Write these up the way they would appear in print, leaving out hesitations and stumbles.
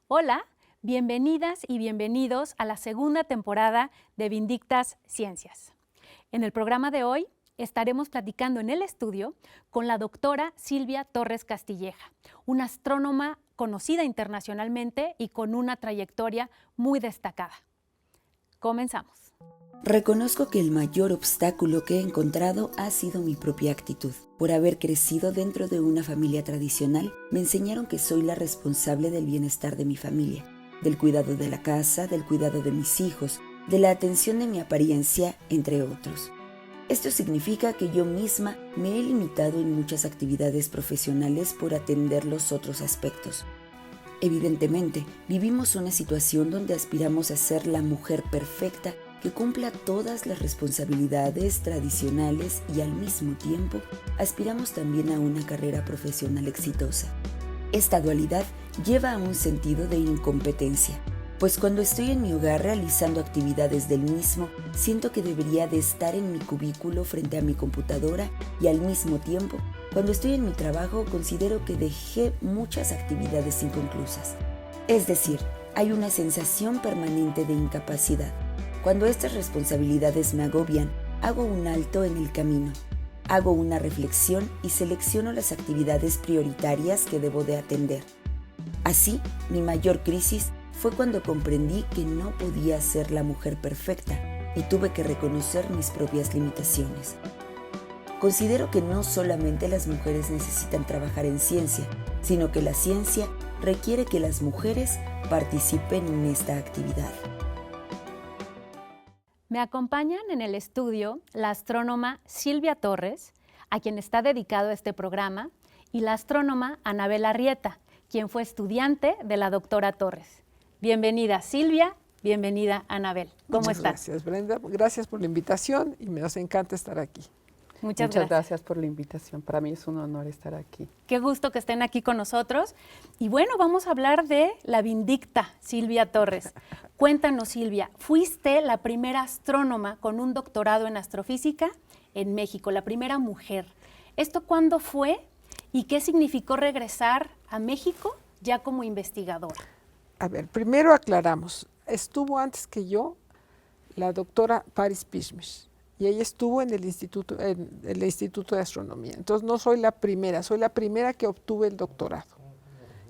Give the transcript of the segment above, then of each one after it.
Hola, bienvenidas y bienvenidos a la segunda temporada de Vindictas Ciencias. En el programa de hoy estaremos platicando en el estudio con la doctora Silvia Torres Castilleja, una astrónoma conocida internacionalmente y con una trayectoria muy destacada. Comenzamos. Reconozco que el mayor obstáculo que he encontrado ha sido mi propia actitud. Por haber crecido dentro de una familia tradicional, me enseñaron que soy la responsable del bienestar de mi familia, del cuidado de la casa, del cuidado de mis hijos, de la atención de mi apariencia, entre otros. Esto significa que yo misma me he limitado en muchas actividades profesionales por atender los otros aspectos. Evidentemente, vivimos una situación donde aspiramos a ser la mujer perfecta que cumpla todas las responsabilidades tradicionales y al mismo tiempo aspiramos también a una carrera profesional exitosa. Esta dualidad lleva a un sentido de incompetencia, pues cuando estoy en mi hogar realizando actividades del mismo, siento que debería de estar en mi cubículo frente a mi computadora y al mismo tiempo, cuando estoy en mi trabajo, considero que dejé muchas actividades inconclusas. Es decir, hay una sensación permanente de incapacidad. Cuando estas responsabilidades me agobian, hago un alto en el camino. Hago una reflexión y selecciono las actividades prioritarias que debo de atender. Así, mi mayor crisis fue cuando comprendí que no podía ser la mujer perfecta y tuve que reconocer mis propias limitaciones. Considero que no solamente las mujeres necesitan trabajar en ciencia, sino que la ciencia requiere que las mujeres participen en esta actividad. Me acompañan en el estudio la astrónoma Silvia Torres, a quien está dedicado este programa, y la astrónoma Anabel Arrieta, quien fue estudiante de la doctora Torres. Bienvenida Silvia, bienvenida Anabel. ¿Cómo estás? Gracias, Brenda. Gracias por la invitación y nos encanta estar aquí. Muchas gracias por la invitación. Para mí es un honor estar aquí. Qué gusto que estén aquí con nosotros. Y bueno, vamos a hablar de la Vindicta Silvia Torres. Cuéntanos, Silvia, fuiste la primera astrónoma con un doctorado en astrofísica en México, la primera mujer. ¿Esto cuándo fue y qué significó regresar a México ya como investigadora? A ver, primero aclaramos. Estuvo antes que yo la doctora Paris Pishmish. Y ella estuvo en el Instituto de Astronomía. Entonces no soy la primera, soy la primera que obtuve el doctorado.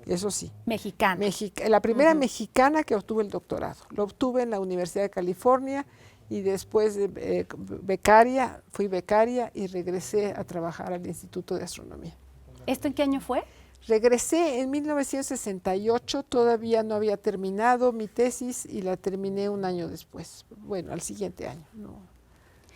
Eso sí. Mexicana. La primera mexicana que obtuve el doctorado. Lo obtuve en la Universidad de California y después fui becaria y regresé a trabajar al Instituto de Astronomía. ¿Esto en qué año fue? Regresé en 1968, todavía no había terminado mi tesis y la terminé un año después. Bueno, al siguiente año, ¿no?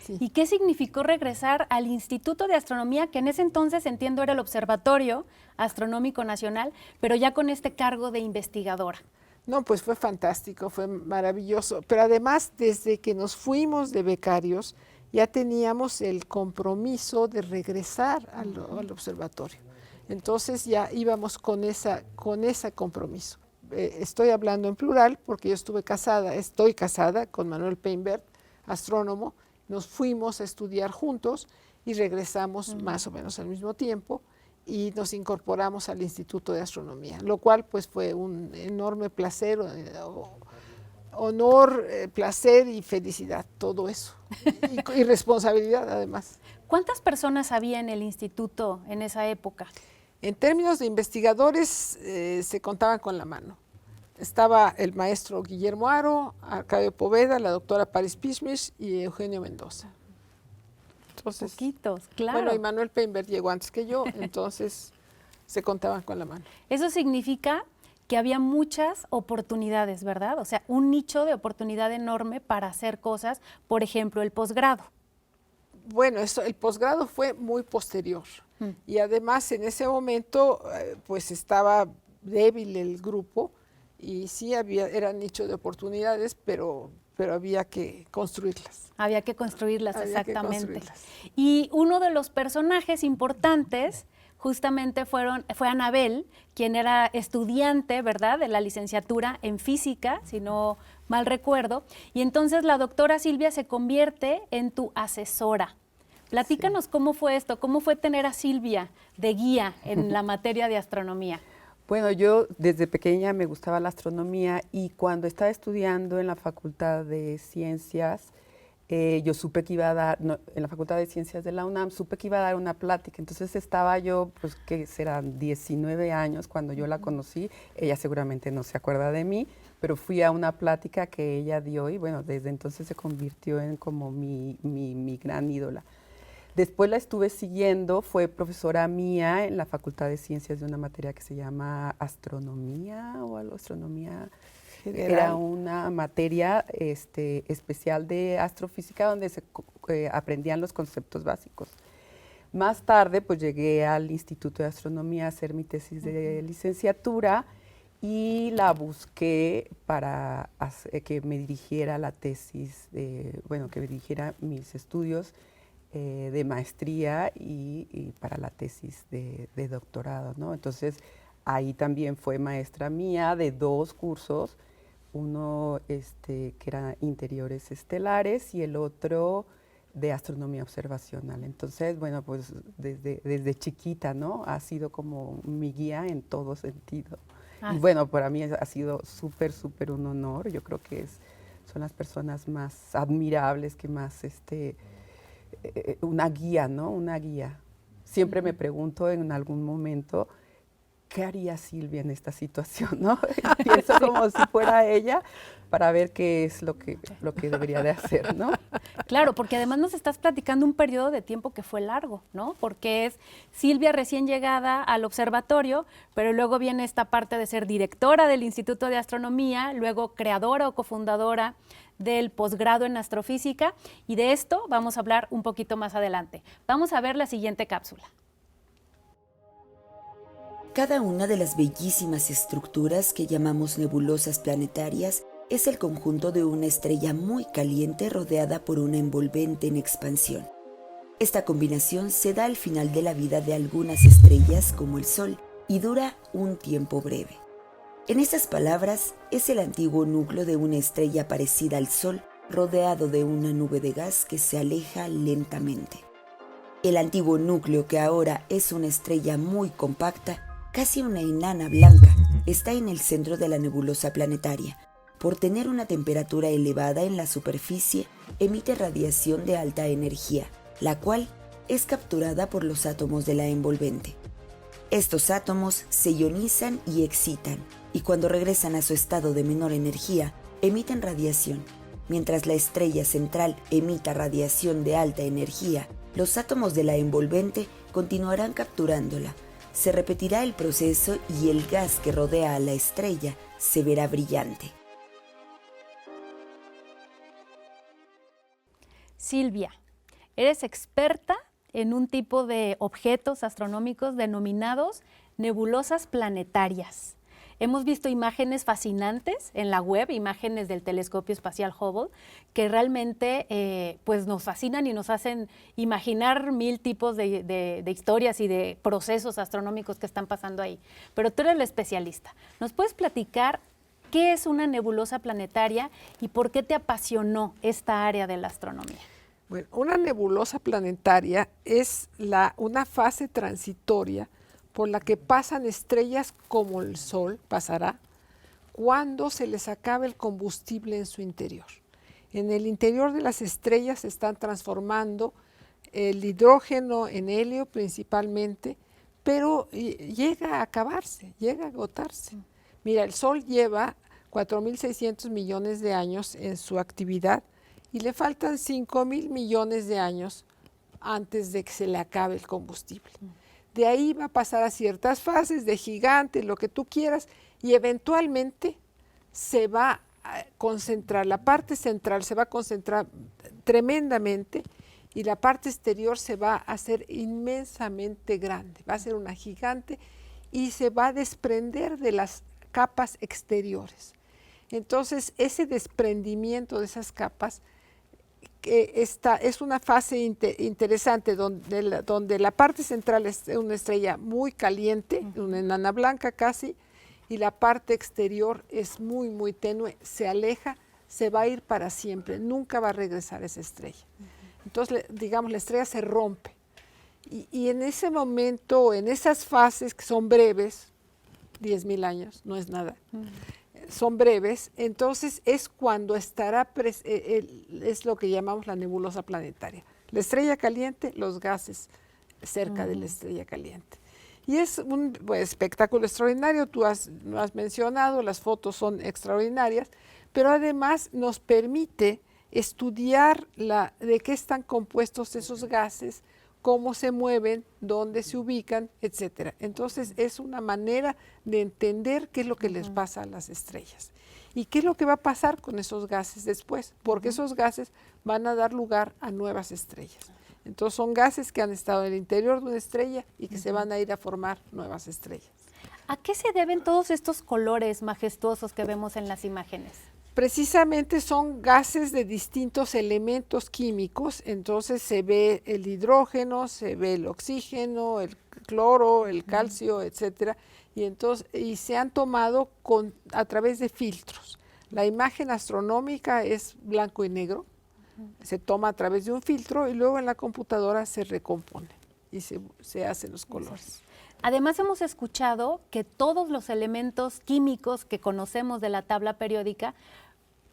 Sí. ¿Y qué significó regresar al Instituto de Astronomía, que en ese entonces, entiendo, era el Observatorio Astronómico Nacional, pero ya con este cargo de investigadora? No, pues fue fantástico, fue maravilloso. Pero además, desde que nos fuimos de becarios, ya teníamos el compromiso de regresar al observatorio. Entonces ya íbamos con ese compromiso. Estoy hablando en plural porque yo estoy casada con Manuel Peinbert, astrónomo. Nos fuimos a estudiar juntos y regresamos más o menos al mismo tiempo y nos incorporamos al Instituto de Astronomía, lo cual pues fue un enorme placer, honor, placer y felicidad, todo eso, y responsabilidad además. ¿Cuántas personas había en el instituto en esa época? En términos de investigadores se contaban con la mano. Estaba el maestro Guillermo Haro, Arcadio Poveda, la doctora Paris Pishmish y Eugenio Mendoza. Entonces, poquitos, claro. Bueno, y Manuel Peinbert llegó antes que yo, entonces se contaban con la mano. Eso significa que había muchas oportunidades, ¿verdad? O sea, un nicho de oportunidad enorme para hacer cosas, por ejemplo, el posgrado. Bueno, el posgrado fue muy posterior y además en ese momento pues estaba débil el grupo y sí era nicho de oportunidades, pero había que construirlas. Había que construirlas, exactamente. Y uno de los personajes importantes justamente fue Anabel, quien era estudiante, ¿verdad?, de la licenciatura en física, si no mal recuerdo, y entonces la doctora Silvia se convierte en tu asesora. Platícanos cómo fue esto, cómo fue tener a Silvia de guía en la materia de astronomía. Bueno, yo desde pequeña me gustaba la astronomía y cuando estaba estudiando en la Facultad de Ciencias, yo supe que iba a dar, no, en la Facultad de Ciencias de la UNAM, supe que iba a dar una plática. Entonces estaba yo, pues que serán 19 años cuando yo la conocí. Ella seguramente no se acuerda de mí, pero fui a una plática que ella dio y bueno, desde entonces se convirtió en como mi gran ídola. Después la estuve siguiendo, fue profesora mía en la Facultad de Ciencias de una materia que se llama astronomía o algo, astronomía. General. Era una materia especial de astrofísica donde se aprendían los conceptos básicos. Más tarde, pues llegué al Instituto de Astronomía a hacer mi tesis de licenciatura y la busqué para que me dirigiera la tesis, que me dirigiera mis estudios de maestría y para la tesis de doctorado, ¿no? Entonces, ahí también fue maestra mía de 2 cursos, uno que era interiores estelares y el otro de astronomía observacional. Entonces, bueno, pues desde chiquita, ¿no? Ha sido como mi guía en todo sentido. Y bueno, para mí ha sido súper un honor. Yo creo que son las personas más admirables, que más, una guía, ¿no? Una guía. Siempre me pregunto en algún momento, ¿qué haría Silvia en esta situación, no? Pienso como si fuera ella para ver qué es lo que debería de hacer, ¿no? Claro, porque además nos estás platicando un periodo de tiempo que fue largo, ¿no? Porque es Silvia recién llegada al observatorio, pero luego viene esta parte de ser directora del Instituto de Astronomía, luego creadora o cofundadora del posgrado en astrofísica, y de esto vamos a hablar un poquito más adelante. Vamos a ver la siguiente cápsula. Cada una de las bellísimas estructuras que llamamos nebulosas planetarias es el conjunto de una estrella muy caliente rodeada por una envolvente en expansión. Esta combinación se da al final de la vida de algunas estrellas como el Sol y dura un tiempo breve. En estas palabras, es el antiguo núcleo de una estrella parecida al Sol rodeado de una nube de gas que se aleja lentamente. El antiguo núcleo, que ahora es una estrella muy compacta, casi una enana blanca, está en el centro de la nebulosa planetaria. Por tener una temperatura elevada en la superficie, emite radiación de alta energía, la cual es capturada por los átomos de la envolvente. Estos átomos se ionizan y excitan, y cuando regresan a su estado de menor energía, emiten radiación. Mientras la estrella central emita radiación de alta energía, los átomos de la envolvente continuarán capturándola. Se repetirá el proceso y el gas que rodea a la estrella se verá brillante. Silvia, eres experta en un tipo de objetos astronómicos denominados nebulosas planetarias. Hemos visto imágenes fascinantes en la web, imágenes del telescopio espacial Hubble, que realmente pues nos fascinan y nos hacen imaginar 1000 tipos de historias y de procesos astronómicos que están pasando ahí. Pero tú eres la especialista. ¿Nos puedes platicar qué es una nebulosa planetaria y por qué te apasionó esta área de la astronomía? Bueno, una nebulosa planetaria es una fase transitoria por la que pasan estrellas como el Sol pasará cuando se les acabe el combustible en su interior. En el interior de las estrellas se están transformando el hidrógeno en helio principalmente, pero llega a acabarse, llega a agotarse. Mira, el Sol lleva 4.600 millones de años en su actividad y le faltan 5.000 millones de años antes de que se le acabe el combustible. De ahí va a pasar a ciertas fases de gigante, lo que tú quieras, y eventualmente se va a concentrar, la parte central se va a concentrar tremendamente y la parte exterior se va a hacer inmensamente grande, va a ser una gigante y se va a desprender de las capas exteriores. Entonces, ese desprendimiento de esas capas es una fase interesante donde la parte central es una estrella muy caliente, una enana blanca casi, y la parte exterior es muy tenue, se aleja, se va a ir para siempre, nunca va a regresar esa estrella. Entonces, digamos, la estrella se rompe. Y en ese momento, en esas fases que son breves, 10,000 años, no es nada. Son breves, entonces es cuando estará, es lo que llamamos la nebulosa planetaria. La estrella caliente, los gases cerca de la estrella caliente. Y es un espectáculo extraordinario, tú lo has mencionado, las fotos son extraordinarias, pero además nos permite estudiar de qué están compuestos esos gases, cómo se mueven, dónde se ubican, etcétera. Entonces es una manera de entender qué es lo que les pasa a las estrellas y qué es lo que va a pasar con esos gases después, porque esos gases van a dar lugar a nuevas estrellas. Entonces son gases que han estado en el interior de una estrella y que se van a ir a formar nuevas estrellas. ¿A qué se deben todos estos colores majestuosos que vemos en las imágenes? Precisamente son gases de distintos elementos químicos, entonces se ve el hidrógeno, se ve el oxígeno, el cloro, el calcio, etcétera, y se han tomado a través de filtros. La imagen astronómica es blanco y negro, se toma a través de un filtro y luego en la computadora se recompone y se hacen los colores. Además hemos escuchado que todos los elementos químicos que conocemos de la tabla periódica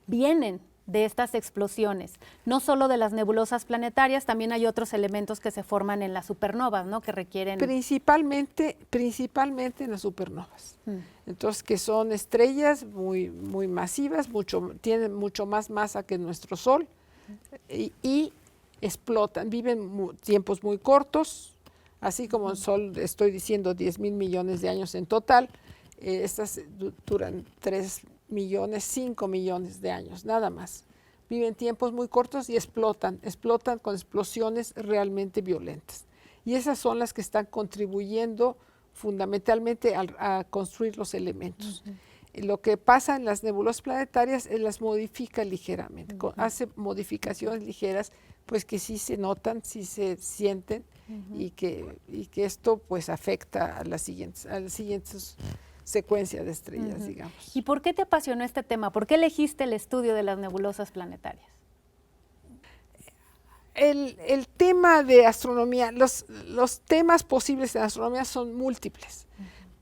vienen de estas explosiones, no solo de las nebulosas planetarias, también hay otros elementos que se forman en las supernovas, ¿no? Que requieren... Principalmente en las supernovas. Entonces, que son estrellas muy, muy masivas, tienen mucho más masa que nuestro Sol y explotan, viven tiempos muy cortos, así como el Sol, estoy diciendo 10,000 millones de años en total, estas duran 3 millones, 5 millones de años, nada más. Viven tiempos muy cortos y explotan con explosiones realmente violentas. Y esas son las que están contribuyendo fundamentalmente a construir los elementos. Lo que pasa en las nebulosas planetarias las modifica ligeramente, hace modificaciones ligeras, pues que sí se notan, sí se sienten y que esto pues afecta a las siguientes secuencias de estrellas, digamos. ¿Y por qué te apasionó este tema? ¿Por qué elegiste el estudio de las nebulosas planetarias? El tema de astronomía, los temas posibles en astronomía son múltiples,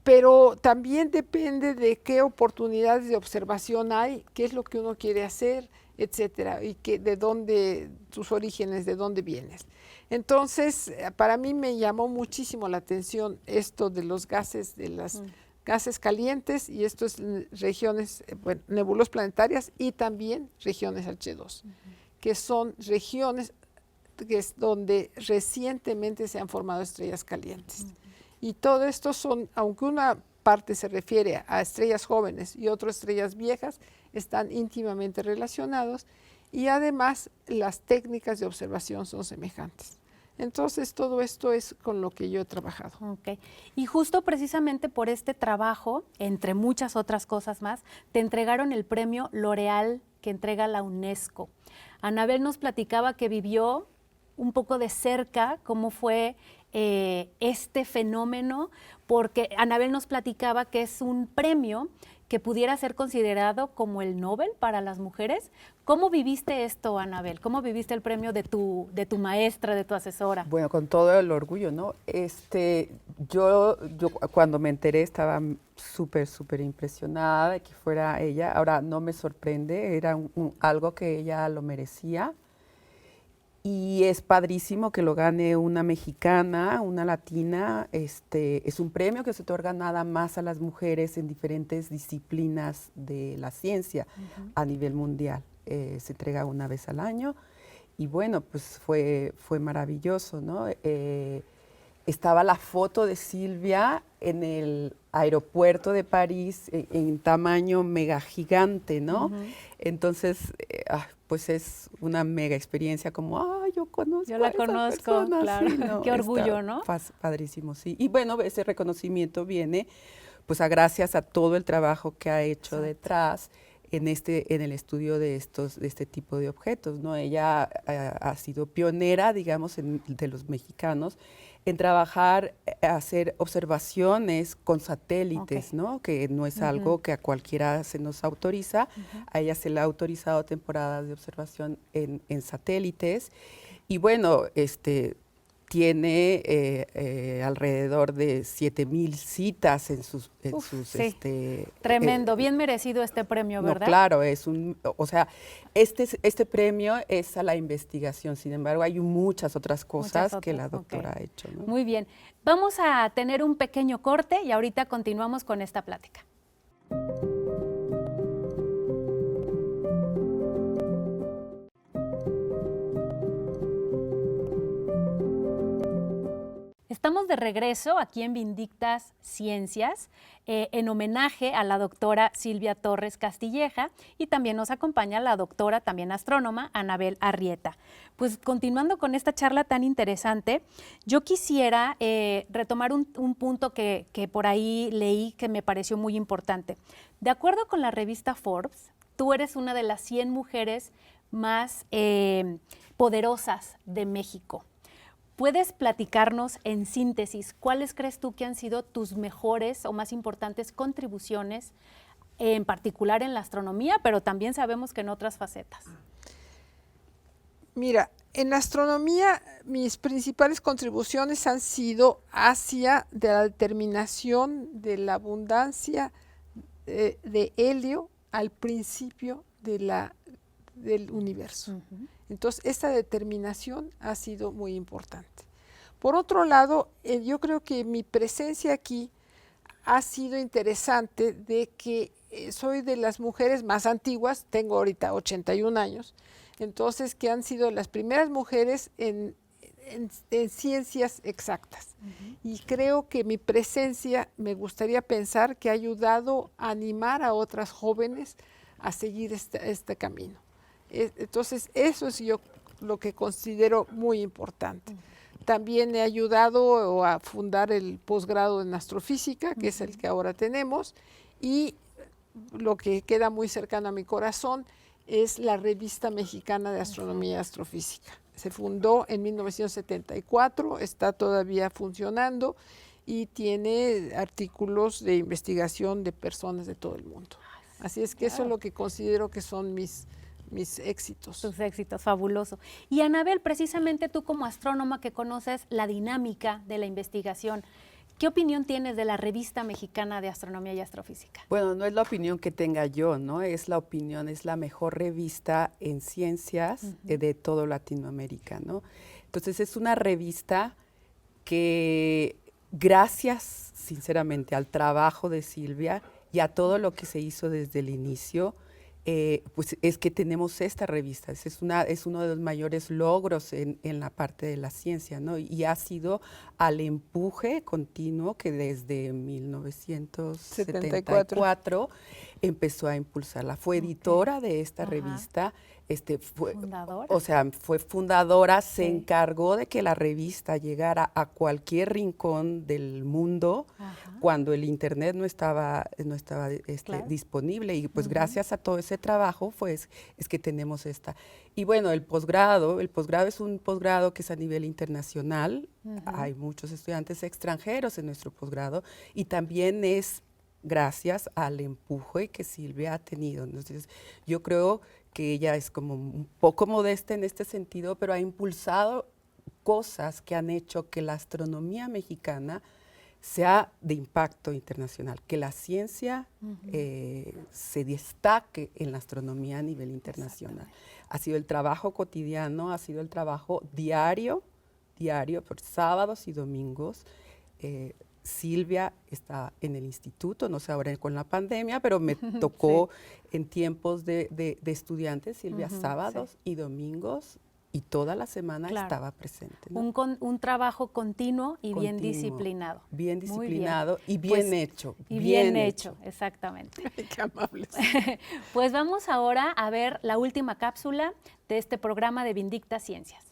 pero también depende de qué oportunidades de observación hay, qué es lo que uno quiere hacer, etcétera, y de dónde, tus orígenes, de dónde vienes. Entonces, para mí me llamó muchísimo la atención esto de los gases, de las gases calientes, y esto es regiones, nebulosas planetarias y también regiones H2, que son regiones que es donde recientemente se han formado estrellas calientes. Y todo esto son, aunque una parte se refiere a estrellas jóvenes y otras estrellas viejas, están íntimamente relacionados y además las técnicas de observación son semejantes. Entonces todo esto es con lo que yo he trabajado. Okay. Y justo precisamente por este trabajo, entre muchas otras cosas más, te entregaron el premio L'Oréal que entrega la UNESCO. Anabel nos platicaba que vivió un poco de cerca cómo fue este fenómeno, porque Anabel nos platicaba que es un premio que pudiera ser considerado como el Nobel para las mujeres. ¿Cómo viviste esto, Anabel? ¿Cómo viviste el premio de tu maestra, de tu asesora? Bueno, con todo el orgullo, ¿no? Yo cuando me enteré estaba súper impresionada de que fuera ella. Ahora no me sorprende, era algo que ella lo merecía. Y es padrísimo que lo gane una mexicana, una latina. Es un premio que se otorga nada más a las mujeres en diferentes disciplinas de la ciencia a nivel mundial. Se entrega una vez al año y bueno, pues fue maravilloso, ¿no? Estaba la foto de Silvia en el aeropuerto de París en tamaño mega gigante, ¿no? Entonces, pues es una mega experiencia como, yo conozco Yo la conozco, persona, claro. sí, ¿no? Qué orgullo, ¿no? Padrísimo, sí. Y bueno, ese reconocimiento viene pues gracias a todo el trabajo que ha hecho detrás en el estudio de este tipo de objetos, ¿no? Ella ha sido pionera, digamos, de los mexicanos en trabajar, hacer observaciones con satélites, ¿no? Que no es algo que a cualquiera se nos autoriza. A ella se le ha autorizado temporadas de observación en satélites. Y bueno, tiene alrededor de 7,000 citas en sus... Sí. Tremendo, bien merecido este premio, ¿verdad? No, claro, este premio es a la investigación, sin embargo hay muchas otras cosas que la doctora ha hecho, ¿no? Muy bien, vamos a tener un pequeño corte y ahorita continuamos con esta plática. Estamos de regreso aquí en Vindictas Ciencias en homenaje a la doctora Silvia Torres Castilleja y también nos acompaña la doctora, también astrónoma, Anabel Arrieta. Pues continuando con esta charla tan interesante, yo quisiera retomar un punto que por ahí leí que me pareció muy importante. De acuerdo con la revista Forbes, tú eres una de las 100 mujeres más poderosas de México. ¿Puedes platicarnos en síntesis cuáles crees tú que han sido tus mejores o más importantes contribuciones, en particular en la astronomía, pero también sabemos que en otras facetas? Mira, en astronomía mis principales contribuciones han sido hacia de la determinación de la abundancia de helio al principio del universo. Uh-huh. Entonces, esta determinación ha sido muy importante. Por otro lado, yo creo que mi presencia aquí ha sido interesante de que soy de las mujeres más antiguas, tengo ahorita 81 años, entonces que han sido las primeras mujeres en ciencias exactas. Uh-huh. Y creo que mi presencia, me gustaría pensar que ha ayudado a animar a otras jóvenes a seguir este camino. Entonces, eso es yo lo que considero muy importante. Uh-huh. También he ayudado a fundar el posgrado en astrofísica, que uh-huh. es el que ahora tenemos, y lo que queda muy cercano a mi corazón es la Revista Mexicana de Astronomía y Astrofísica. Se fundó en 1974, está todavía funcionando y tiene artículos de investigación de personas de todo el mundo. Así es que eso es lo que considero que son mis éxitos. Tus éxitos, fabuloso. Y Anabel, precisamente tú como astrónoma que conoces la dinámica de la investigación, ¿qué opinión tienes de la Revista Mexicana de Astronomía y Astrofísica? Bueno, no es la opinión que tenga yo, ¿no? Es la opinión, es la mejor revista en ciencias uh-huh. De todo Latinoamérica, ¿no? Entonces es una revista que, gracias sinceramente al trabajo de Silvia y a todo lo que se hizo desde el inicio, pues es que tenemos esta revista. Es uno de los mayores logros en la parte de la ciencia, ¿no? Y ha sido al empuje continuo que desde 1974 empezó a impulsarla. Fue editora de esta Ajá. revista. ¿Fundadora? O sea, fue fundadora, sí. Se encargó de que la revista llegara a cualquier rincón del mundo Ajá. cuando el internet no estaba claro. disponible, y pues uh-huh. gracias a todo ese trabajo pues es que tenemos esta. Y bueno, el posgrado es un posgrado que es a nivel internacional, uh-huh. hay muchos estudiantes extranjeros en nuestro posgrado y también es gracias al empuje que Silvia ha tenido. Entonces, yo creo que ella es como un poco modesta en este sentido, pero ha impulsado cosas que han hecho que la astronomía mexicana sea de impacto internacional, que la ciencia uh-huh. Se destaque en la astronomía a nivel internacional. Ha sido el trabajo cotidiano, ha sido el trabajo diario, por sábados y domingos. Silvia está en el instituto, no sé ahora con la pandemia, pero me tocó sí. en tiempos de estudiantes, Silvia, uh-huh, sábados sí. y domingos, y toda la semana claro. estaba presente, ¿no? Un trabajo continuo y bien disciplinado. Bien disciplinado bien. Y bien pues, hecho. Y bien hecho, exactamente. Qué amables. Pues vamos ahora a ver la última cápsula de este programa de Vindictas Ciencias.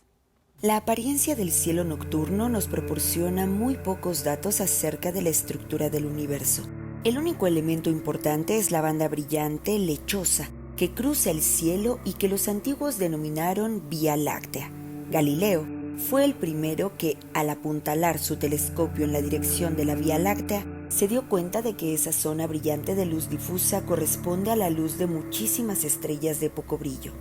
La apariencia del cielo nocturno nos proporciona muy pocos datos acerca de la estructura del universo. El único elemento importante es la banda brillante lechosa que cruza el cielo y que los antiguos denominaron Vía Láctea. Galileo fue el primero que, al apuntalar su telescopio en la dirección de la Vía Láctea, se dio cuenta de que esa zona brillante de luz difusa corresponde a la luz de muchísimas estrellas de poco brillo.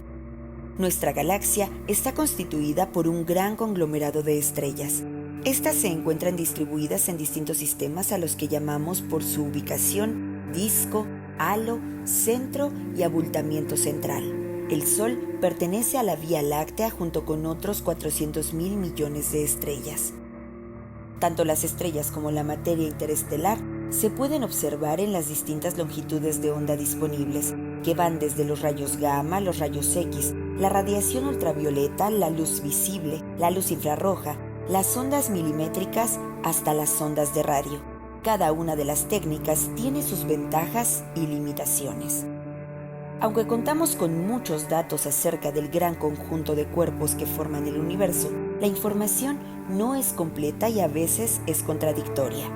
Nuestra galaxia está constituida por un gran conglomerado de estrellas, Estas se encuentran distribuidas en distintos sistemas a los que llamamos por su ubicación, disco, halo, centro y abultamiento central. El Sol pertenece a la Vía Láctea junto con otros 400.000 millones de estrellas. Tanto las estrellas como la materia interestelar se pueden observar en las distintas longitudes de onda disponibles, que van desde los rayos gamma, los rayos X, la radiación ultravioleta, la luz visible, la luz infrarroja, las ondas milimétricas hasta las ondas de radio. Cada una de las técnicas tiene sus ventajas y limitaciones. Aunque contamos con muchos datos acerca del gran conjunto de cuerpos que forman el universo, la información no es completa y a veces es contradictoria.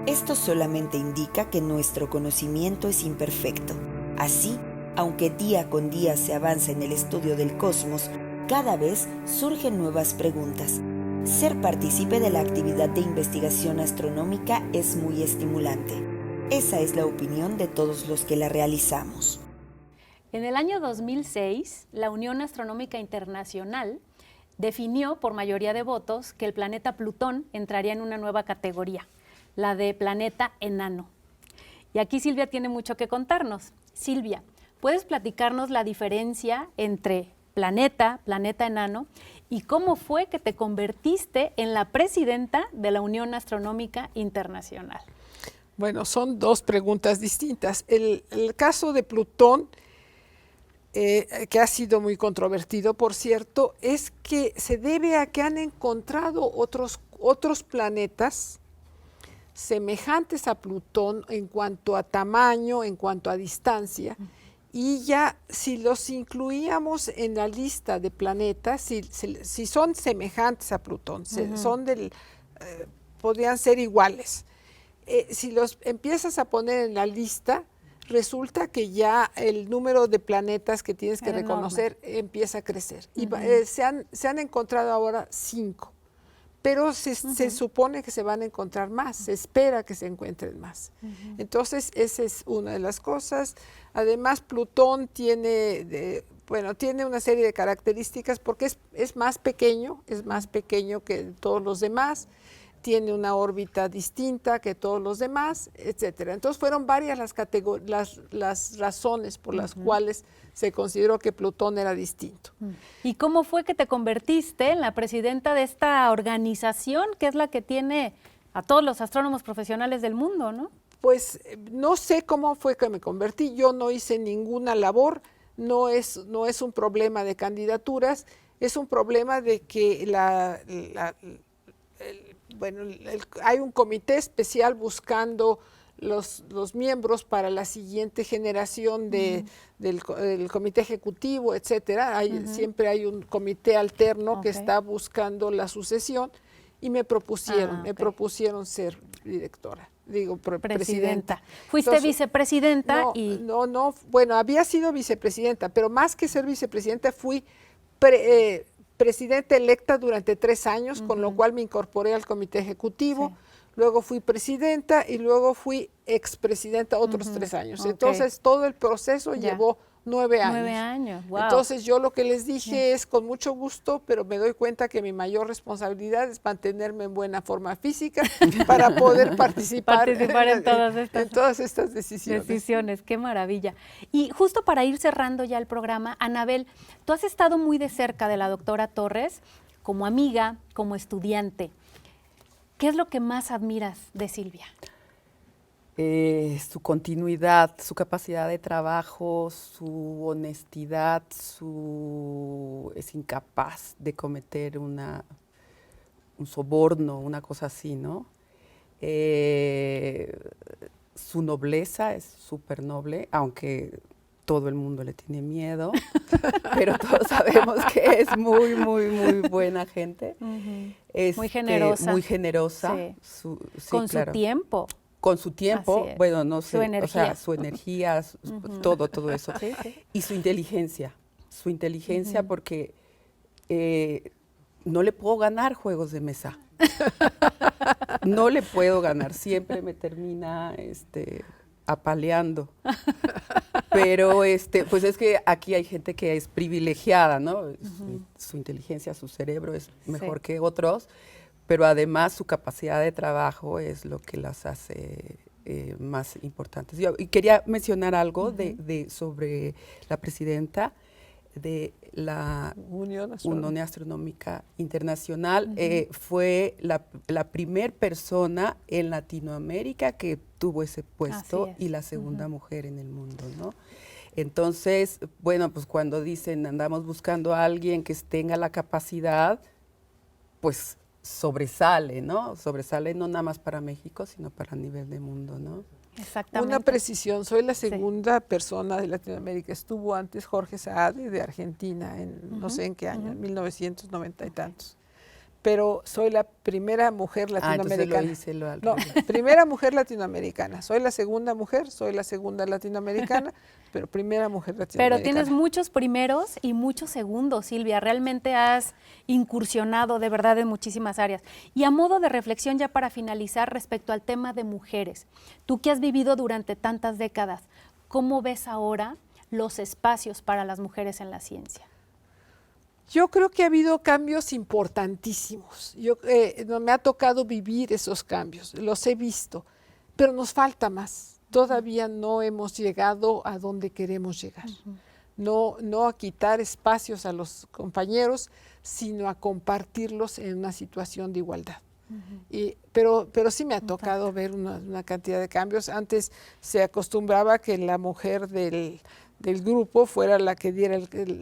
Esto solamente indica que nuestro conocimiento es imperfecto. Así, aunque día con día se avanza en el estudio del cosmos, cada vez surgen nuevas preguntas. Ser partícipe de la actividad de investigación astronómica es muy estimulante. Esa es la opinión de todos los que la realizamos. En el año 2006, la Unión Astronómica Internacional definió por mayoría de votos que el planeta Plutón entraría en una nueva categoría, la de planeta enano. Y aquí Silvia tiene mucho que contarnos. Silvia, ¿puedes platicarnos la diferencia entre planeta enano, y cómo fue que te convertiste en la presidenta de la Unión Astronómica Internacional? Bueno, son dos preguntas distintas. El caso de Plutón, que ha sido muy controvertido, por cierto, es que se debe a que han encontrado otros planetas semejantes a Plutón en cuanto a tamaño, en cuanto a distancia. Y ya si los incluíamos en la lista de planetas, si son semejantes a Plutón, podrían ser iguales. Si los empiezas a poner en la lista, resulta que ya el número de planetas que tienes que reconocer empieza a crecer. Y se han encontrado ahora 5. Pero se supone que se van a encontrar más, se espera que se encuentren más. Entonces, esa es una de las cosas. Además, Plutón tiene una serie de características porque es más pequeño que todos los demás, tiene una órbita distinta que todos los demás, etcétera. Entonces, fueron varias las razones por las cuales se consideró que Plutón era distinto. ¿Y cómo fue que te convertiste en la presidenta de esta organización, que es la que tiene a todos los astrónomos profesionales del mundo, ¿no? Pues no sé cómo fue que me convertí, yo no hice ninguna labor, no es un problema de candidaturas, es un problema de que hay un comité especial buscando los miembros para la siguiente generación del comité ejecutivo, etcétera. Siempre hay un comité alterno que está buscando la sucesión y me propusieron ser directora, presidenta. Fuiste vicepresidenta bueno, había sido vicepresidenta, pero más que ser vicepresidenta fui presidenta electa durante 3 años, con lo cual me incorporé al comité ejecutivo. Sí. Luego fui presidenta y luego fui expresidenta otros 3 años. Entonces, todo el proceso llevó 9 años. 9 años, wow. Entonces, yo lo que les dije es con mucho gusto, pero me doy cuenta que mi mayor responsabilidad es mantenerme en buena forma física para poder participar en todas estas decisiones. Qué maravilla. Y justo para ir cerrando ya el programa, Anabel, tú has estado muy de cerca de la doctora Torres, como amiga, como estudiante. ¿Qué es lo que más admiras de Silvia? Su continuidad, su capacidad de trabajo, su honestidad, es incapaz de cometer un soborno, una cosa así, ¿no? Su nobleza es súper noble, aunque todo el mundo le tiene miedo, pero todos sabemos que es muy, muy, muy buena gente. Muy generosa. Muy generosa. Sí. Con su tiempo. Con su tiempo, bueno, no sé, su energía, todo eso. Sí. Y su inteligencia porque no le puedo ganar juegos de mesa. No le puedo ganar, siempre me termina apaleando. Pero pues es que aquí hay gente que es privilegiada, ¿no? Su inteligencia, su cerebro es mejor que otros, pero además su capacidad de trabajo es lo que las hace más importantes. Y quería mencionar algo sobre la presidenta de la Unión Astronómica Internacional. Fue la primer persona en Latinoamérica que tuvo ese puesto y la segunda mujer en el mundo, ¿no? Entonces, bueno, pues cuando dicen andamos buscando a alguien que tenga la capacidad, pues sobresale, ¿no? Sobresale no nada más para México, sino para nivel de mundo, ¿no? Exactamente. Una precisión, soy la segunda persona de Latinoamérica. Estuvo antes Jorge Saade de Argentina, en no sé en qué año, en 1990 y tantos. Pero soy la primera mujer latinoamericana. Entonces lo hice No, primera mujer latinoamericana. Soy la segunda mujer, soy la segunda latinoamericana, pero primera mujer latinoamericana. Pero tienes muchos primeros y muchos segundos, Silvia. Realmente has incursionado de verdad en muchísimas áreas. Y a modo de reflexión, ya para finalizar, respecto al tema de mujeres, tú que has vivido durante tantas décadas, ¿cómo ves ahora los espacios para las mujeres en la ciencia? Yo creo que ha habido cambios importantísimos. Me ha tocado vivir esos cambios, los he visto, pero nos falta más. Todavía no hemos llegado a donde queremos llegar. No a quitar espacios a los compañeros, sino a compartirlos en una situación de igualdad. Pero sí me ha tocado ver una cantidad de cambios. Antes se acostumbraba que la mujer del grupo fuera la que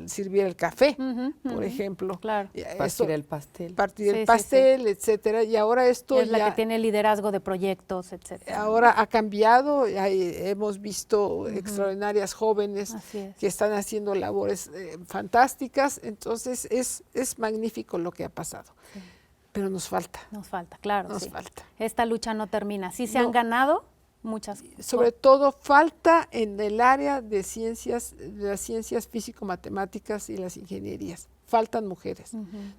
sirviera el café, por ejemplo. Claro. Partir el pastel. Partir el pastel, etcétera. Y ahora esto es la que tiene liderazgo de proyectos, etcétera. Ahora ha cambiado. Hemos visto extraordinarias jóvenes que están haciendo labores fantásticas. Entonces es magnífico lo que ha pasado. Sí. Pero nos falta. Nos falta, claro. Nos falta. Esta lucha no termina. Sí se han ganado muchas cosas. Sobre todo falta en el área de las ciencias físico-matemáticas y las ingenierías. Faltan mujeres.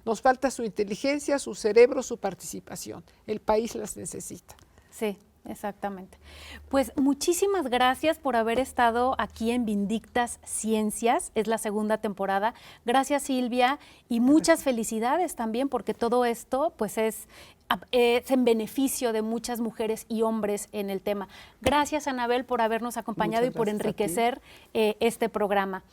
Nos falta su inteligencia, su cerebro, su participación. El país las necesita. Sí, exactamente. Pues muchísimas gracias por haber estado aquí en Vindictas Ciencias. Es la segunda temporada. Gracias, Silvia, y muchas felicidades también, porque todo esto pues es en beneficio de muchas mujeres y hombres en el tema. Gracias, Anabel, por habernos acompañado y por enriquecer este programa.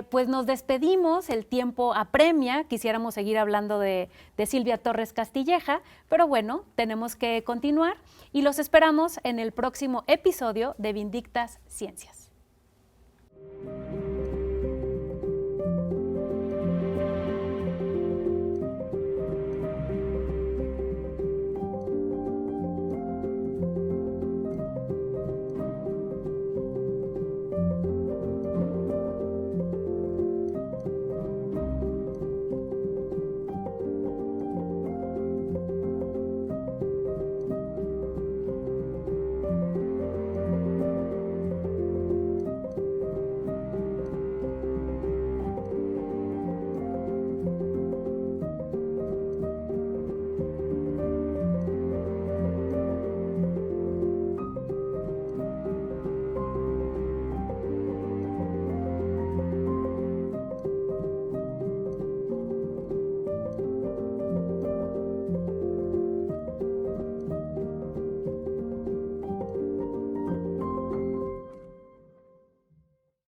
Pues nos despedimos, el tiempo apremia, quisiéramos seguir hablando de Silvia Torres Castilleja, pero bueno, tenemos que continuar y los esperamos en el próximo episodio de Vindictas Ciencias.